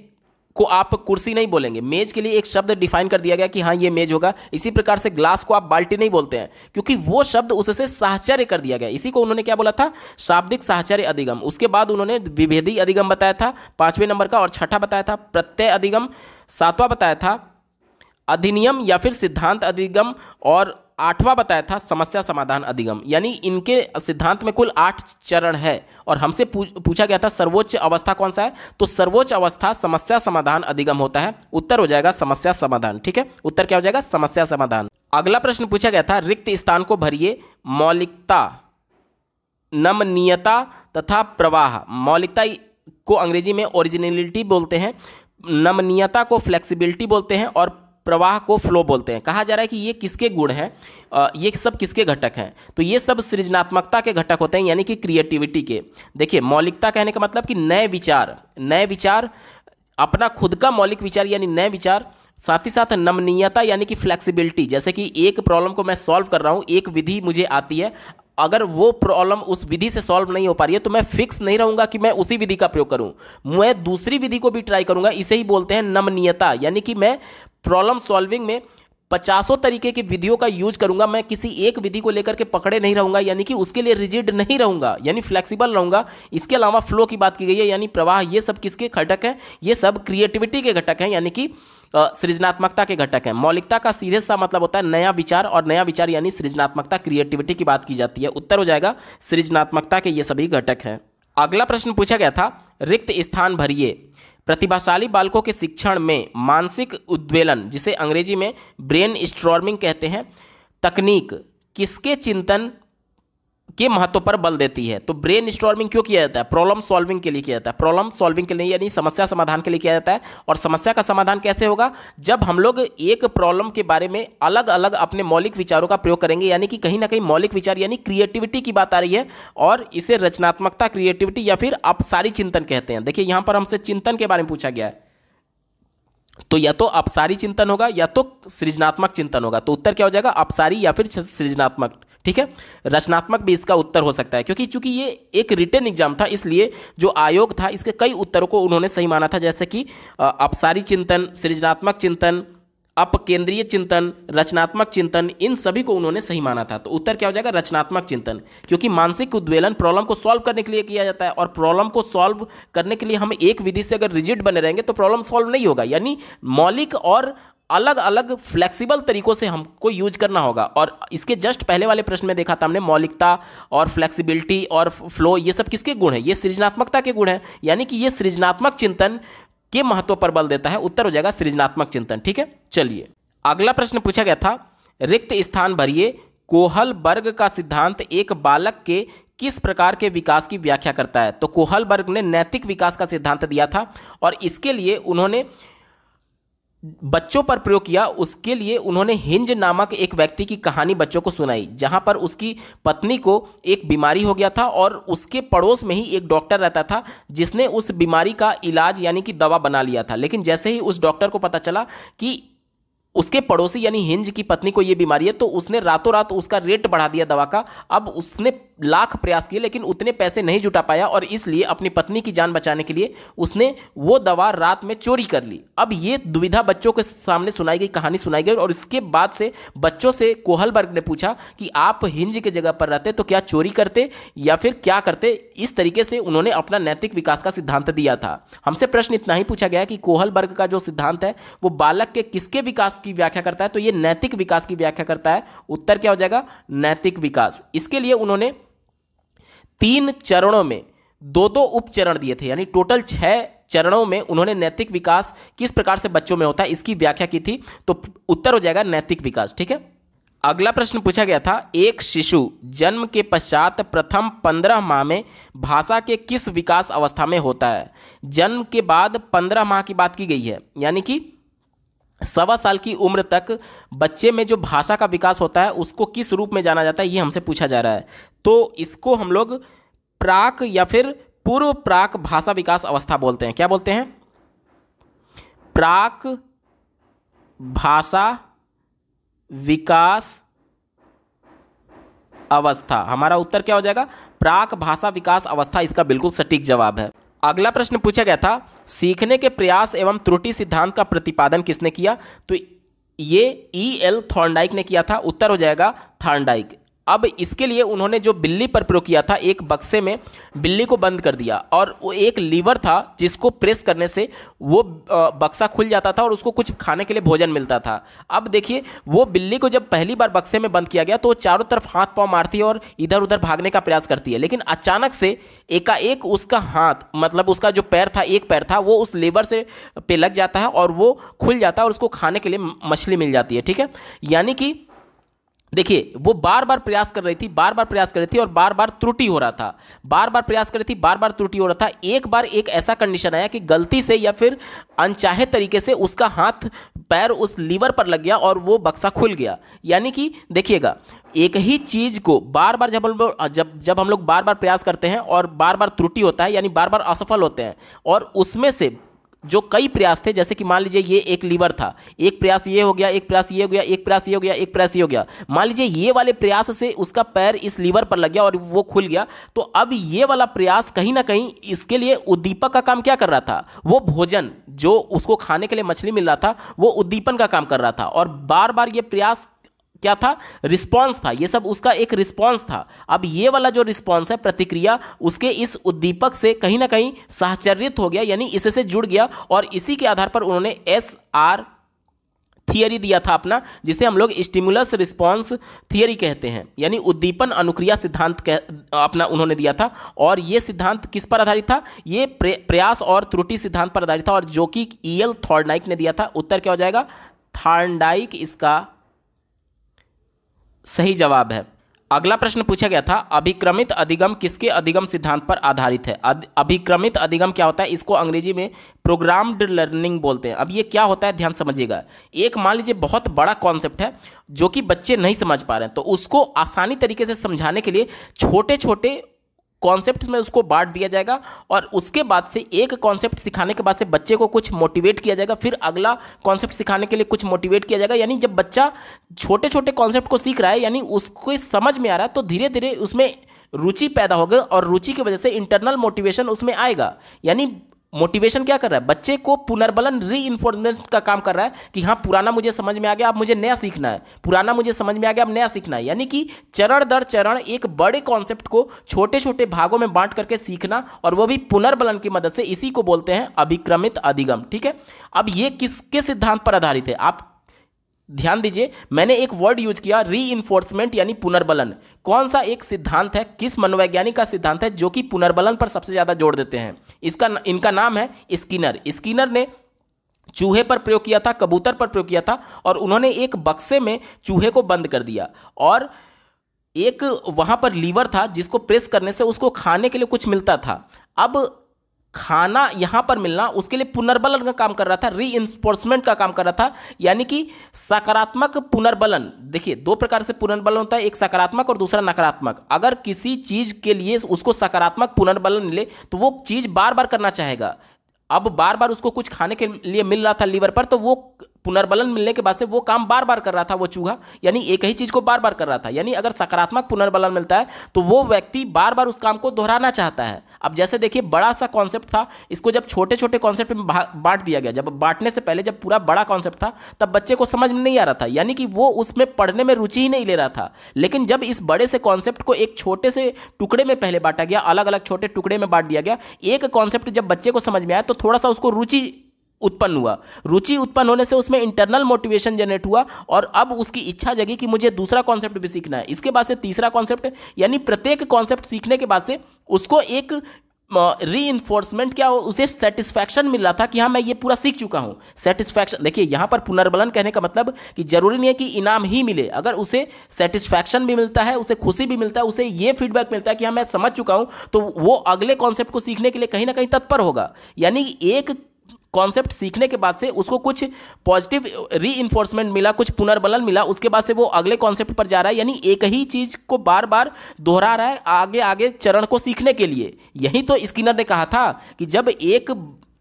S1: को आप कुर्सी नहीं बोलेंगे, मेज के लिए एक शब्द डिफाइन कर दिया गया कि हाँ ये मेज होगा। इसी प्रकार से ग्लास को आप बाल्टी नहीं बोलते हैं, क्योंकि वो शब्द उससे साहचर्य कर दिया गया। इसी को उन्होंने क्या बोला था? शाब्दिक साहचर्य अधिगम। उसके बाद उन्होंने विभेदी अधिगम बताया था 5वें नंबर का, और छठा बताया था प्रत्यय अधिगम, 7वां बताया था अधिनियम या फिर सिद्धांत अधिगम, और 8वां बताया था समस्या समाधान अधिगम। यानी इनके सिद्धांत में कुल 8 चरण है। और हमसे पूछा गया था सर्वोच्च अवस्था कौन सा है, तो सर्वोच्च अवस्था समस्या समाधान अधिगम होता है। उत्तर हो जाएगा समस्या समाधान। ठीक है, उत्तर क्या हो जाएगा? समस्या समाधान। अगला प्रश्न पूछा गया था रिक्त स्थान को भरिए, मौलिकता, नमनीयता तथा प्रवाह। मौलिकता को अंग्रेजी में ओरिजिनलिटी बोलते हैं, नमनीयता को फ्लेक्सिबिलिटी बोलते हैं, और प्रवाह को फ्लो बोलते हैं। कहा जा रहा है कि ये किसके गुण हैं, ये सब किसके घटक हैं? तो ये सब सृजनात्मकता के घटक होते हैं, यानी कि क्रिएटिविटी के। देखिए मौलिकता कहने का मतलब कि नए विचार, अपना खुद का मौलिक विचार यानी नए विचार। साथ ही साथ नमनीयता यानी कि फ्लेक्सिबिलिटी, जैसे कि एक प्रॉब्लम को मैं सॉल्व कर रहा हूँ, एक विधि मुझे आती है, अगर वो प्रॉब्लम उस विधि से सॉल्व नहीं हो पा रही है तो मैं फिक्स नहीं रहूंगा कि मैं उसी विधि का प्रयोग करूं, मैं दूसरी विधि को भी ट्राई करूंगा। इसे ही बोलते हैं नमनीयता, यानी कि मैं प्रॉब्लम सॉल्विंग में 50 तरीके की विधियों का यूज करूंगा, मैं किसी एक विधि को लेकर के पकड़े नहीं रहूंगा, यानी कि उसके लिए रिजिड नहीं रहूंगा, यानी फ्लेक्सिबल रहूंगा। इसके अलावा फ्लो की बात की गई है, यानी प्रवाह, ये सब किसके घटक हैं? ये सब क्रिएटिविटी के घटक हैं, यानी कि सृजनात्मकता के घटक हैं। मौलिकता का सीधे सा मतलब होता है नया विचार, और नया विचार यानी सृजनात्मकता, क्रिएटिविटी की बात की जाती है। उत्तर हो जाएगा सृजनात्मकता के ये सभी घटक हैं। अगला प्रश्न पूछा गया था, रिक्त स्थान भरिए। प्रतिभाशाली बालकों के शिक्षण में मानसिक उद्वेलन, जिसे अंग्रेजी में ब्रेन स्टॉर्मिंग कहते हैं, तकनीक किसके चिंतन के महत्व पर बल देती है? तो ब्रेन स्टॉर्मिंग क्यों किया जाता है? प्रॉब्लम सॉल्विंग के लिए किया जाता है। प्रॉब्लम सॉल्विंग के लिए यानी समस्या समाधान के लिए किया जाता है। और समस्या का समाधान कैसे होगा? जब हम लोग एक प्रॉब्लम के बारे में अलग अलग अपने मौलिक विचारों का प्रयोग करेंगे, यानी कि कहीं ना कहीं मौलिक विचार यानी क्रिएटिविटी की बात आ रही है, और इसे रचनात्मकता, क्रिएटिविटी या फिर अपसारी चिंतन कहते हैं। देखिए यहां पर हमसे चिंतन के बारे में पूछा गया है, तो या तो अपसारी चिंतन होगा या तो सृजनात्मक चिंतन होगा। तो उत्तर क्या हो जाएगा? अपसारी या फिर सृजनात्मक। ठीक है, रचनात्मक भी इसका उत्तर हो सकता है, क्योंकि चूंकि ये एक रिटन एग्जाम था, इसलिए जो आयोग था इसके कई उत्तरों को उन्होंने सही माना था, जैसे कि अपसारी चिंतन, सृजनात्मक चिंतन, अपकेंद्रीय चिंतन, रचनात्मक चिंतन, इन सभी को उन्होंने सही माना था। तो उत्तर क्या हो जाएगा? रचनात्मक चिंतन, क्योंकि मानसिक उद्वेलन प्रॉब्लम को सॉल्व करने के लिए किया जाता है, और प्रॉब्लम को सॉल्व करने के लिए हम एक विधि से अगर रिजिड बने रहेंगे तो प्रॉब्लम सॉल्व नहीं होगा, यानी मौलिक और अलग अलग फ्लेक्सिबल तरीकों से हमको यूज करना होगा। और इसके जस्ट पहले वाले प्रश्न में देखा था हमने, मौलिकता और फ्लेक्सिबिलिटी और फ्लो, ये सब किसके गुण हैं? ये सृजनात्मकता के गुण हैं, यानी कि ये सृजनात्मक चिंतन के महत्व पर बल देता है। उत्तर हो जाएगा सृजनात्मक चिंतन। ठीक है, चलिए अगला प्रश्न पूछा गया था, रिक्त स्थान भरिए। कोहलबर्ग का सिद्धांत एक बालक के किस प्रकार के विकास की व्याख्या करता है? तो कोहलबर्ग ने नैतिक विकास का सिद्धांत दिया था, और इसके लिए उन्होंने बच्चों पर प्रयोग किया। उसके लिए उन्होंने हिंज नामक एक व्यक्ति की कहानी बच्चों को सुनाई, जहां पर उसकी पत्नी को एक बीमारी हो गया था, और उसके पड़ोस में ही एक डॉक्टर रहता था जिसने उस बीमारी का इलाज यानी कि दवा बना लिया था। लेकिन जैसे ही उस डॉक्टर को पता चला कि उसके पड़ोसी यानी हिंज की पत्नी को यह बीमारी है, तो उसने रातों रात उसका रेट बढ़ा दिया दवा का। अब उसने लाख प्रयास किए लेकिन उतने पैसे नहीं जुटा पाया, और इसलिए अपनी पत्नी की जान बचाने के लिए उसने वो दवा रात में चोरी कर ली। अब ये दुविधा बच्चों के सामने सुनाई गई, कहानी सुनाई गई, और इसके बाद से बच्चों से कोहलबर्ग ने पूछा कि आप हिंज की जगह पर रहते तो क्या चोरी करते या फिर क्या करते? इस तरीके से उन्होंने अपना नैतिक विकास का सिद्धांत दिया था। हमसे प्रश्न इतना ही पूछा गया कि कोहलबर्ग का जो सिद्धांत है वो बालक के किसके विकास की व्याख्या करता है? तो ये नैतिक विकास की व्याख्या करता है। उत्तर क्या हो जाएगा? नैतिक विकास। इसके लिए उन्होंने 3 चरणों में 2-2 उपचरण दिए थे, यानी टोटल 6 चरणों में उन्होंने नैतिक विकास किस प्रकार से बच्चों में होता है इसकी व्याख्या की थी। तो उत्तर हो जाएगा नैतिक विकास। ठीक है, अगला प्रश्न पूछा गया था, एक शिशु जन्म के पश्चात प्रथम 15 माह में भाषा के किस विकास अवस्था में होता है? जन्म के बाद 15 माह की बात की गई है, यानी कि 1.25 साल की उम्र तक बच्चे में जो भाषा का विकास होता है उसको किस रूप में जाना जाता है, ये हमसे पूछा जा रहा है। तो इसको हम लोग प्राक या फिर पूर्व प्राक भाषा विकास अवस्था बोलते हैं। क्या बोलते हैं? प्राक भाषा विकास अवस्था। हमारा उत्तर क्या हो जाएगा? प्राक भाषा विकास अवस्था इसका बिल्कुल सटीक जवाब है। अगला प्रश्न पूछा गया था, सीखने के प्रयास एवं त्रुटि सिद्धांत का प्रतिपादन किसने किया? तो ये E.L. थॉर्नडाइक ने किया था। उत्तर हो जाएगा थॉर्नडाइक। अब इसके लिए उन्होंने जो बिल्ली पर प्रयोग किया था, एक बक्से में बिल्ली को बंद कर दिया, और वो एक लीवर था जिसको प्रेस करने से वो बक्सा खुल जाता था और उसको कुछ खाने के लिए भोजन मिलता था। अब देखिए, वो बिल्ली को जब पहली बार बक्से में बंद किया गया तो वो चारों तरफ हाथ पांव मारती है और इधर उधर भागने का प्रयास करती है, लेकिन अचानक से एकाएक उसका हाथ, मतलब उसका जो पैर था, एक पैर था, वो उस लीवर से पे लग जाता है और वो खुल जाता है और उसको खाने के लिए मछली मिल जाती है। ठीक है, यानी कि देखिए, वो बार बार प्रयास कर रही थी, बार बार प्रयास कर रही थी और बार बार त्रुटि हो रहा था, बार बार प्रयास कर रही थी, बार बार त्रुटि हो रहा था। एक बार एक ऐसा कंडीशन आया कि गलती से या फिर अनचाहे तरीके से उसका हाथ पैर उस लीवर पर लग गया और वो बक्सा खुल गया। यानी कि देखिएगा, एक ही चीज को बार बार जब हम लोग बार बार प्रयास करते हैं और बार बार त्रुटि होता है, यानी बार बार असफल होते हैं, और उसमें से जो कई प्रयास थे, जैसे कि मान लीजिए ये एक लीवर था, एक प्रयास ये हो गया, एक प्रयास ये हो गया, एक प्रयास ये हो गया, एक प्रयास ये हो गया, मान लीजिए ये वाले प्रयास से उसका पैर इस लीवर पर लग गया और वो खुल गया, तो अब ये वाला प्रयास कहीं ना कहीं इसके लिए उद्दीपक का काम क्या कर रहा था, वो भोजन जो उसको खाने के लिए मछली मिल रहा था वो उद्दीपन का काम कर रहा था, और बार बार ये प्रयास क्या था, रिस्पॉन्स था, ये सब उसका एक रिस्पॉन्स था। अब ये वाला जो रिस्पॉन्स है, प्रतिक्रिया, उसके इस उद्दीपक से कहीं ना कहीं साहचर्यित हो गया, यानी इससे जुड़ गया, और इसी के आधार पर उन्होंने SR थियरी दिया था अपना, जिसे हम लोग स्टिमुलस रिस्पॉन्स थियरी कहते हैं, यानी उद्दीपन अनुक्रिया सिद्धांत अपना उन्होंने दिया था। और ये सिद्धांत किस पर आधारित था, ये प्रयास और त्रुटि सिद्धांत पर आधारित था, और जो कि EL थॉर्नडाइक ने दिया था। उत्तर क्या हो जाएगा, थॉर्नडाइक इसका सही जवाब है। अगला प्रश्न पूछा गया था, अभिक्रमित अधिगम किसके अधिगम सिद्धांत पर आधारित है। अभिक्रमित अधिगम क्या होता है, इसको अंग्रेजी में प्रोग्राम्ड लर्निंग बोलते हैं। अब ये क्या होता है, ध्यान समझिएगा। एक मान लीजिए बहुत बड़ा कॉन्सेप्ट है जो कि बच्चे नहीं समझ पा रहे हैं, तो उसको आसानी तरीके से समझाने के लिए छोटे छोटे कॉन्सेप्ट्स में उसको बांट दिया जाएगा, और उसके बाद से एक कॉन्सेप्ट सिखाने के बाद से बच्चे को कुछ मोटिवेट किया जाएगा, फिर अगला कॉन्सेप्ट सिखाने के लिए कुछ मोटिवेट किया जाएगा। यानी जब बच्चा छोटे छोटे कॉन्सेप्ट को सीख रहा है, यानी उसको समझ में आ रहा है, तो धीरे धीरे उसमें रुचि पैदा होगा, और रुचि की वजह से इंटरनल मोटिवेशन उसमें आएगा। यानी मोटिवेशन क्या कर रहा है, बच्चे को पुनर्बलन, रीइंफोर्समेंट का काम कर रहा है कि हाँ पुराना मुझे समझ में आ गया, अब मुझे नया सीखना है, पुराना मुझे समझ में आ गया, अब नया सीखना है। यानी कि चरण दर चरण एक बड़े कॉन्सेप्ट को छोटे छोटे भागों में बांट करके सीखना, और वो भी पुनर्बलन की मदद से, इसी को बोलते हैं अभिक्रमित अधिगम। ठीक है, अब ये किसके सिद्धांत पर आधारित है, आप ध्यान दीजिए, मैंने एक वर्ड यूज किया, रीइंफोर्समेंट यानी पुनर्बलन। कौन सा एक सिद्धांत है, किस मनोवैज्ञानिक का सिद्धांत है जो कि पुनर्बलन पर सबसे ज्यादा जोर देते हैं। इनका नाम है स्किनर। स्किनर ने चूहे पर प्रयोग किया था, कबूतर पर प्रयोग किया था, और उन्होंने एक बक्से में चूहे को बंद कर दिया, और एक वहां पर लीवर था जिसको प्रेस करने से उसको खाने के लिए कुछ मिलता था। अब खाना यहां पर मिलना उसके लिए पुनर्बलन का काम कर रहा था, रीइंफोर्समेंट का काम कर रहा था, यानी कि सकारात्मक पुनर्बलन। देखिए, दो प्रकार से पुनर्बलन होता है, एक सकारात्मक और दूसरा नकारात्मक। अगर किसी चीज के लिए उसको सकारात्मक पुनर्बलन मिले तो वो चीज बार बार करना चाहेगा। अब बार बार उसको कुछ खाने के लिए मिल रहा था लीवर पर, तो वो पुनर्बलन मिलने के बाद से वो काम बार बार कर रहा था, वो चूहा, यानी एक ही चीज को बार बार कर रहा था। यानी अगर सकारात्मक पुनर्बलन मिलता है तो वो व्यक्ति बार बार उस काम को दोहराना चाहता है। अब जैसे देखिए, बड़ा सा कॉन्सेप्ट था, इसको जब छोटे छोटे कॉन्सेप्ट में बांट दिया गया, जब बांटने से पहले जब पूरा बड़ा कॉन्सेप्ट था तब बच्चे को समझ में नहीं आ रहा था, यानी कि वो उसमें पढ़ने में रुचि ही नहीं ले रहा था। लेकिन जब इस बड़े से कॉन्सेप्ट को एक छोटे से टुकड़े में पहले बांटा गया, अलग अलग छोटे टुकड़े में बांट दिया गया, एक कॉन्सेप्ट जब बच्चे को समझ में आया तो थोड़ा सा उसको रुचि उत्पन्न हुआ। रुचि उत्पन्न होने से उसमें इंटरनल मोटिवेशन जनरेट हुआ, और अब उसकी इच्छा जगी कि मुझे दूसरा कॉन्सेप्ट भी सीखना है। इसके बाद से तीसरा कॉन्सेप्ट, यानी प्रत्येक कॉन्सेप्ट सीखने के बाद से उसको एक रीइंफोर्समेंट, क्या उसे सेटिस्फैक्शन मिल रहा था कि हाँ मैं ये पूरा सीख चुका हूं। सेटिस्फैक्शन, देखिए यहां पर पुनर्बलन कहने का मतलब कि जरूरी नहीं है कि इनाम ही मिले, अगर उसे सेटिस्फैक्शन भी मिलता है, उसे खुशी भी मिलता है, उसे ये फीडबैक मिलता है कि हाँ मैं समझ चुका हूं, तो वो अगले कॉन्सेप्ट को सीखने के लिए कहीं ना कहीं तत्पर होगा। यानी एक कॉन्सेप्ट सीखने के बाद से उसको कुछ पॉजिटिव रीइंफोर्समेंट मिला, कुछ पुनर्बलन मिला, उसके बाद से वो अगले कॉन्सेप्ट पर जा रहा है, यानी एक ही चीज को बार बार दोहरा रहा है आगे आगे चरण को सीखने के लिए। यही तो स्किनर ने कहा था कि जब एक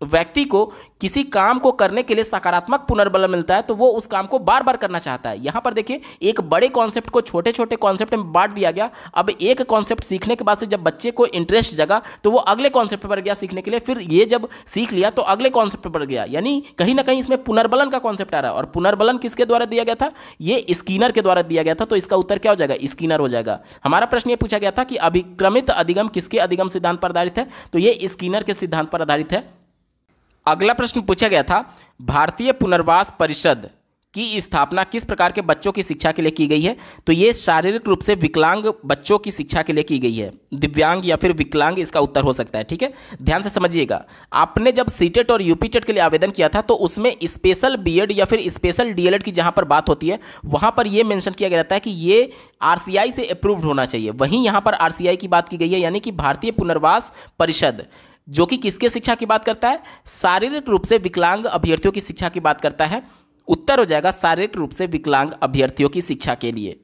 S1: व्यक्ति को किसी काम को करने के लिए सकारात्मक पुनर्बलन मिलता है तो वो उस काम को बार बार करना चाहता है। यहां पर देखिए, एक बड़े कॉन्सेप्ट को छोटे छोटे कॉन्सेप्ट में बांट दिया गया। अब एक कॉन्सेप्ट सीखने के बाद से जब बच्चे को इंटरेस्ट जगा तो वो अगले कॉन्सेप्ट पर गया सीखने के लिए, फिर ये जब सीख लिया तो अगले कॉन्सेप्ट पर गया, यानी कहीं ना कहीं इसमें पुनर्बलन का कॉन्सेप्ट आ रहा है। और पुनर्बलन किसके द्वारा दिया गया था, ये स्किनर के द्वारा दिया गया था, तो इसका उत्तर क्या हो जाएगा, स्किनर हो जाएगा। हमारा प्रश्न ये पूछा गया था कि अभिक्रमित अधिगम किसके अधिगम सिद्धांत पर आधारित है, तो ये स्किनर के सिद्धांत पर आधारित है। अगला प्रश्न पूछा गया था, भारतीय पुनर्वास परिषद की स्थापना किस प्रकार के बच्चों की शिक्षा के लिए की गई है, तो ये शारीरिक रूप से विकलांग बच्चों की शिक्षा के लिए की गई है। दिव्यांग या फिर विकलांग इसका उत्तर हो सकता है। ठीक है, ध्यान से समझिएगा। आपने जब सीटेट और यूपीटेट के लिए आवेदन किया था तो उसमें स्पेशल बीएड या फिर स्पेशल डीएलएड की जहां पर बात होती है वहां पर यह मेंशन किया गया रहता है कि ये आरसीआई से अप्रूव्ड होना चाहिए। वहीं यहां पर आरसीआई की बात की गई है, यानी कि भारतीय पुनर्वास परिषद, जो कि किसके शिक्षा की बात करता है, शारीरिक रूप से विकलांग अभ्यर्थियों की शिक्षा की बात करता है। उत्तर हो जाएगा शारीरिक रूप से विकलांग अभ्यर्थियों की शिक्षा के लिए।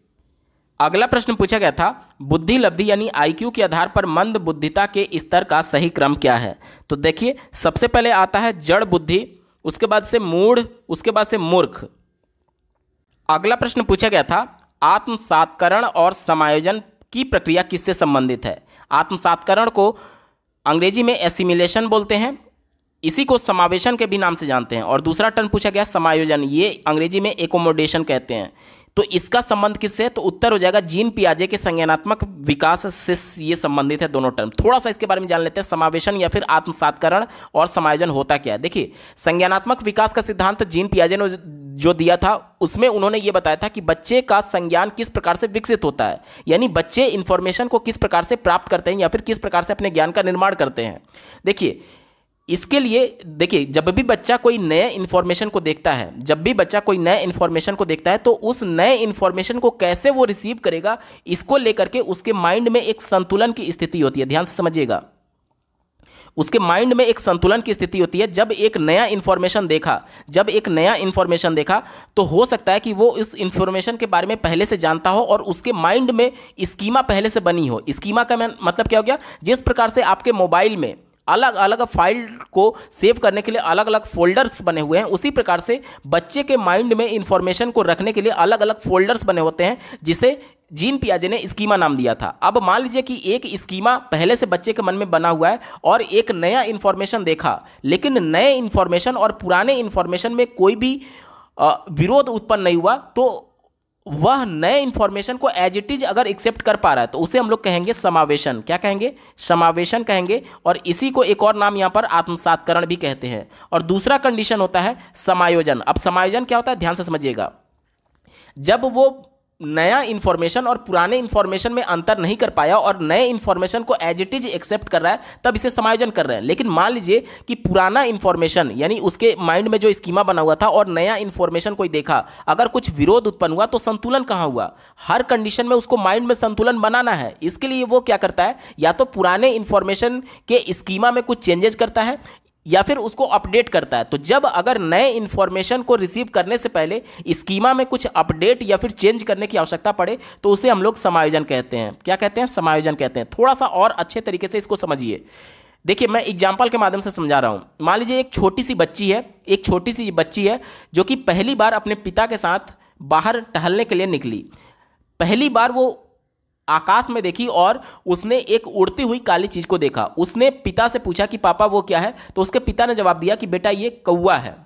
S1: अगला प्रश्न पूछा गया था, बुद्धि लब्धि यानी आईक्यू के आधार पर मंद बुद्धिता के स्तर का सही क्रम क्या है। तो देखिए, सबसे पहले आता है जड़ बुद्धि, उसके बाद से मूढ़, उसके बाद से मूर्ख। अगला प्रश्न पूछा गया था, आत्मसात्करण और समायोजन की प्रक्रिया किससे संबंधित है। आत्मसात्करण को अंग्रेजी में एसिमिलेशन बोलते हैं, इसी को समावेशन के भी नाम से जानते हैं। और दूसरा टर्म पूछा गया समायोजन, ये अंग्रेजी में एकोमोडेशन कहते हैं। तो इसका संबंध किससे है, तो उत्तर हो जाएगा जीन पियाजे के संज्ञानात्मक विकास से ये संबंधित है दोनों टर्म। थोड़ा सा इसके बारे में जान लेते हैं, समावेशन या फिर आत्मसात्करण और समायोजन होता क्या है। देखिए, संज्ञानात्मक विकास का सिद्धांत जीन पियाजे ने जो दिया था उसमें उन्होंने ये बताया था कि बच्चे का संज्ञान किस प्रकार से विकसित होता है, यानी बच्चे इंफॉर्मेशन को किस प्रकार से प्राप्त करते हैं या फिर किस प्रकार से अपने ज्ञान का निर्माण करते हैं। देखिए, इसके लिए देखिए, जब भी बच्चा कोई नए इन्फॉर्मेशन को देखता है, तो उस नए इन्फॉर्मेशन को कैसे वो रिसीव करेगा, इसको लेकर के उसके माइंड में एक संतुलन की स्थिति होती है। ध्यान से समझिएगा, उसके माइंड में एक संतुलन की स्थिति होती है। जब एक नया इन्फॉर्मेशन देखा तो हो सकता है कि वो इस इन्फॉर्मेशन के बारे में पहले से जानता हो और उसके माइंड में स्कीमा पहले से बनी हो। स्कीमा का मतलब क्या हो गया, जिस प्रकार से आपके मोबाइल में अलग अलग फाइल को सेव करने के लिए अलग अलग फोल्डर्स बने हुए हैं, उसी प्रकार से बच्चे के माइंड में इंफॉर्मेशन को रखने के लिए अलग अलग फोल्डर्स बने होते हैं, जिसे जीन पियाजे ने स्कीमा नाम दिया था। अब मान लीजिए कि एक स्कीमा पहले से बच्चे के मन में बना हुआ है और एक नया इंफॉर्मेशन देखा, लेकिन नए इंफॉर्मेशन और पुराने इंफॉर्मेशन में कोई भी विरोध उत्पन्न नहीं हुआ, तो वह नए इंफॉर्मेशन को एज इट इज अगर एक्सेप्ट कर पा रहा है तो उसे हम लोग कहेंगे समावेशन। क्या कहेंगे, समावेशन कहेंगे। और इसी को एक और नाम यहाँ पर आत्मसात्करण भी कहते हैं। और दूसरा कंडीशन होता है समायोजन। अब समायोजन क्या होता है, ध्यान से समझिएगा। जब वो नया इंफॉर्मेशन और पुराने इंफॉर्मेशन में अंतर नहीं कर पाया और नए इंफॉर्मेशन को एज इट इज एक्सेप्ट कर रहा है, तब इसे समायोजन कर रहे हैं। लेकिन मान लीजिए कि पुराना इंफॉर्मेशन यानी उसके माइंड में जो स्कीमा बना हुआ था और नया इंफॉर्मेशन कोई देखा, अगर कुछ विरोध उत्पन्न हुआ तो संतुलन कहाँ हुआ। हर कंडीशन में उसको माइंड में संतुलन बनाना है, इसके लिए वो क्या करता है, या तो पुराने इंफॉर्मेशन के स्कीमा में कुछ चेंजेस करता है या फिर उसको अपडेट करता है। तो जब अगर नए इंफॉर्मेशन को रिसीव करने से पहले स्कीमा में कुछ अपडेट या फिर चेंज करने की आवश्यकता पड़े तो उसे हम लोग समायोजन कहते हैं। क्या कहते हैं, समायोजन कहते हैं। थोड़ा सा और अच्छे तरीके से इसको समझिए। देखिए, मैं एग्जाम्पल के माध्यम से समझा रहा हूँ। मान लीजिए एक छोटी सी बच्ची है जो कि पहली बार अपने पिता के साथ बाहर टहलने के लिए निकली। पहली बार वो आकाश में देखी और उसने एक उड़ती हुई काली चीज को देखा। उसने पिता से पूछा कि पापा वो क्या है, तो उसके पिता ने जवाब दिया कि बेटा ये कौवा है।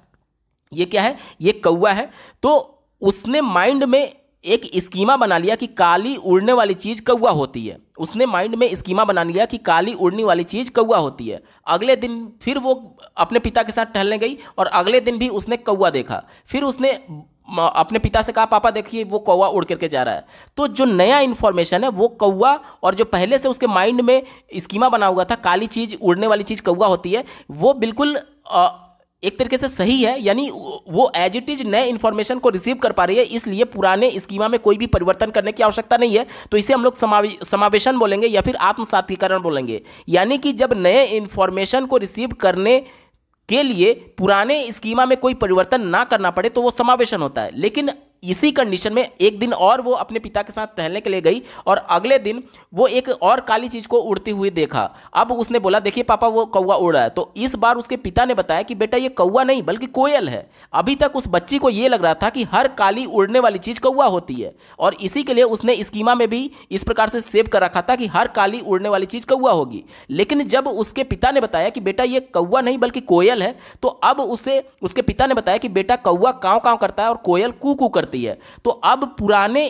S1: ये क्या है, ये कौवा है। तो उसने माइंड में एक स्कीमा बना लिया कि काली उड़ने वाली चीज कौवा होती है। उसने माइंड में स्कीमा बना लिया कि काली उड़ने वाली चीज कौवा होती है। अगले दिन फिर वो अपने पिता के साथ टहलने गई और अगले दिन भी उसने कौवा देखा। फिर उसने अपने पिता से कहा पापा देखिए वो कौवा उड़ करके जा रहा है। तो जो नया इन्फॉर्मेशन है वो कौवा, और जो पहले से उसके माइंड में स्कीमा बना हुआ था काली चीज उड़ने वाली चीज कौवा होती है, वो बिल्कुल एक तरीके से सही है। यानी वो एज इट इज नए इन्फॉर्मेशन को रिसीव कर पा रही है, इसलिए पुराने स्कीमा में कोई भी परिवर्तन करने की आवश्यकता नहीं है। तो इसे हम लोग समावेशन बोलेंगे या फिर आत्मसातीकरण बोलेंगे। यानी कि जब नए इन्फॉर्मेशन को रिसीव करने के लिए पुराने स्कीमा में कोई परिवर्तन ना करना पड़े तो वो समावेशन होता है। लेकिन इसी कंडीशन में एक दिन और वो अपने पिता के साथ टहलने के लिए गई और अगले दिन वो एक और काली चीज को उड़ती हुई देखा। अब उसने बोला देखिए पापा वो कौवा उड़ रहा है। तो इस बार उसके पिता ने बताया कि बेटा ये कौवा नहीं बल्कि कोयल है। अभी तक उस बच्ची को ये लग रहा था कि हर काली उड़ने वाली चीज कौवा होती है, और इसी के लिए उसने स्कीमा में भी इस प्रकार से सेव कर रखा था कि हर काली उड़ने वाली चीज कौवा होगी। लेकिन जब उसके पिता ने बताया कि बेटा ये कौवा नहीं बल्कि कोयल है, तो अब उसके पिता ने बताया कि बेटा कौवा काँव काँव करता है और कोयल कू कू करती है। तो अब पुराने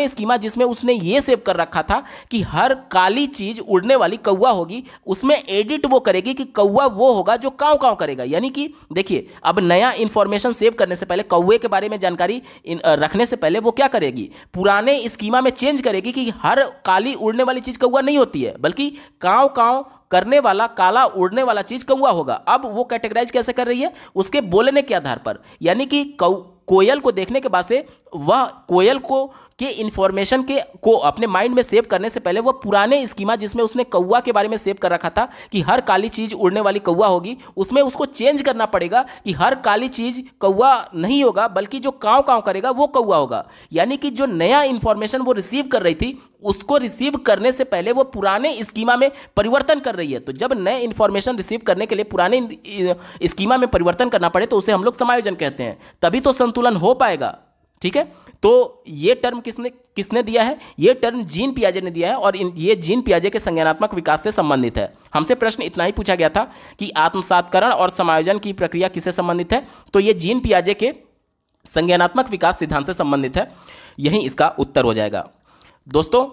S1: स्कीमा जिसमें उसने ये सेव कर रखा था कि हर काली चीज उड़ने वाली कौवा होगी, उसमें एडिट वो करेगी कि कौवा वो होगा जो काँव काँव करेगा। यानी कि देखिए, अब नया इंफॉर्मेशन सेव करने से पहले, कौवे के बारे में जानकारी रखने से पहले वो क्या करेगी, पुराने स्कीमा में चेंज करेगी कि हर काली उड़ने वाली चीज कौवा नहीं होती है बल्कि काँव काँव करने वाला काला उड़ने वाला चीज कौवा होगा। अब वो कैटेगराइज कैसे कर रही है, उसके बोलने के आधार पर। यानी कि कोयल को देखने के बाद से वह कोयल को के इंफॉर्मेशन के को अपने माइंड में सेव करने से पहले वो पुराने स्कीमा जिसमें उसने कौवा के बारे में सेव कर रखा था कि हर काली चीज उड़ने वाली कौवा होगी, उसमें उसको चेंज करना पड़ेगा कि हर काली चीज कौवा नहीं होगा बल्कि जो काव काव करेगा वो कौवा होगा। यानी कि जो नया इंफॉर्मेशन वो रिसीव कर रही थी उसको रिसीव करने से पहले वो पुराने स्कीमा में परिवर्तन कर रही है। तो जब नए इंफॉर्मेशन रिसीव करने के लिए पुराने स्कीमा में परिवर्तन करना पड़े तो उसे हम लोग समायोजन कहते हैं, तभी तो संतुलन हो पाएगा। ठीक है, तो ये टर्म किसने दिया है? ये टर्म जीन पियाजे ने दिया है और ये जीन पियाजे के संज्ञानात्मक विकास से संबंधित है। हमसे प्रश्न इतना ही पूछा गया था कि आत्मसातकरण और समायोजन की प्रक्रिया किससे संबंधित है, तो ये जीन पियाजे के संज्ञानात्मक विकास सिद्धांत से संबंधित है। यही इसका उत्तर हो जाएगा। दोस्तों,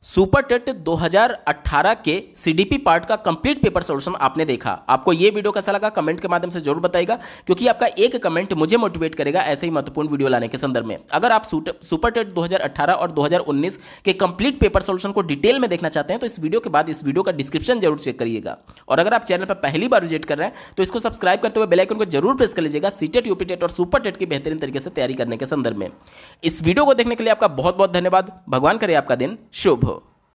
S1: सुपर टेट 2018 के सीडीपी पार्ट का कंप्लीट पेपर सॉल्यूशन आपने देखा। आपको ये वीडियो कैसा लगा कमेंट के माध्यम से जरूर बताइएगा, क्योंकि आपका एक कमेंट मुझे मोटिवेट करेगा ऐसे ही महत्वपूर्ण वीडियो लाने के संदर्भ में। अगर आप सुपर टेट 2018 और 2019 के कंप्लीट पेपर सॉल्यूशन को डिटेल में देखना चाहते हैं तो इस वीडियो के बाद इस वीडियो का डिस्क्रिप्शन जरूर चेक करिएगा। और अगर आप चैनल पर पहली बार विजिट कर रहे हैं तो इसको सब्सक्राइब करते हुए बेल आइकन को जरूर प्रेस कर लीजिएगा सीटेट, यूपी टेट और सुपर टेट की बेहतरीन तरीके से तैयारी करने के संदर्भ में। इस वीडियो को देखने के लिए आपका बहुत बहुत धन्यवाद। भगवान करे आपका दिन शुभ हो।